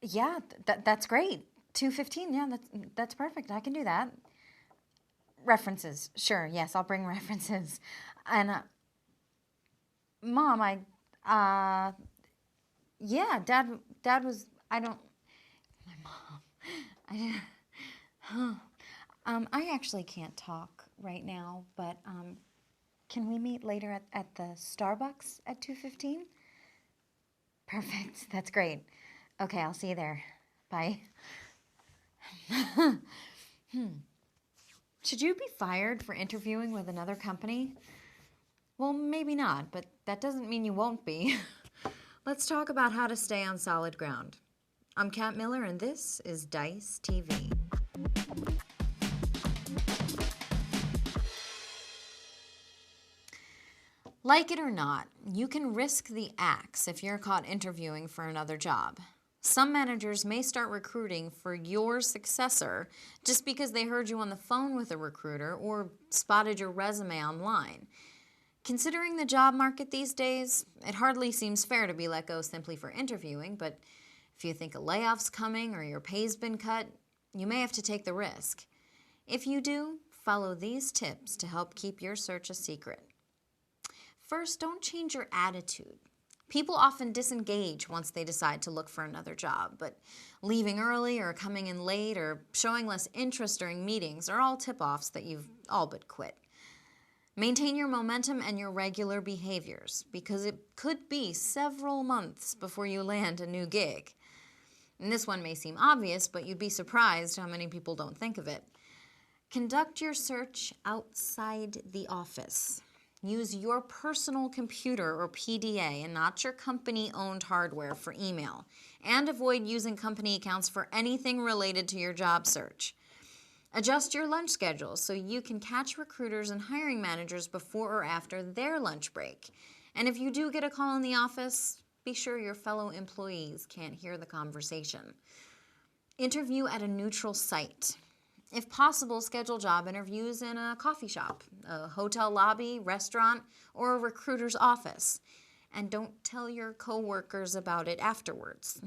Yeah, that's great. 2:15. Yeah, that's perfect. I can do that. References. Sure. Yes, I'll bring references. And Mom, uh yeah, Dad was I don't my mom. I I actually can't talk right now, but can we meet later at the Starbucks at 2:15? Perfect. That's great. Okay, I'll see you there. Bye. Should you be fired for interviewing with another company? Well, maybe not, but that doesn't mean you won't be. Let's talk about how to stay on solid ground. I'm Kat Miller, and this is Dice TV. Like it or not, you can risk the axe if you're caught interviewing for another job. Some managers may start recruiting for your successor just because they heard you on the phone with a recruiter or spotted your resume online. Considering the job market these days, it hardly seems fair to be let go simply for interviewing, but if you think a layoff's coming or your pay's been cut, you may have to take the risk. If you do, follow these tips to help keep your search a secret. First, don't change your attitude. People often disengage once they decide to look for another job, but leaving early or coming in late or showing less interest during meetings are all tip-offs that you've all but quit. Maintain your momentum and your regular behaviors because it could be several months before you land a new gig. And this one may seem obvious, but you'd be surprised how many people don't think of it. Conduct your search outside the office. Use your personal computer or PDA and not your company-owned hardware for email. And avoid using company accounts for anything related to your job search. Adjust your lunch schedule so you can catch recruiters and hiring managers before or after their lunch break. And if you do get a call in the office, be sure your fellow employees can't hear the conversation. Interview at a neutral site. If possible, schedule job interviews in a coffee shop, a hotel lobby, restaurant, or a recruiter's office. And don't tell your coworkers about it afterwards.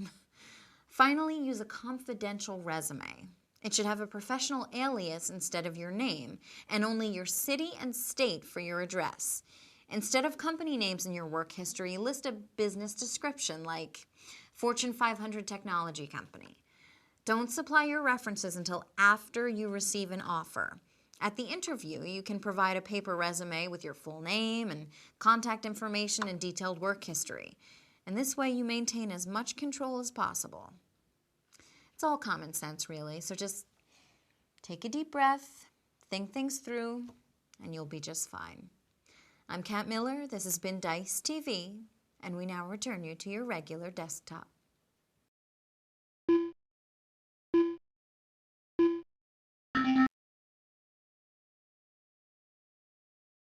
Finally, use a confidential resume. It should have a professional alias instead of your name, and only your city and state for your address. Instead of company names in your work history, list a business description like Fortune 500 technology company. Don't supply your references until after you receive an offer. At the interview, you can provide a paper resume with your full name and contact information and detailed work history. And this way you maintain as much control as possible. It's all common sense, really, so just take a deep breath, think things through, and you'll be just fine. I'm Kat Miller, this has been Dice TV, and we now return you to your regular desktop.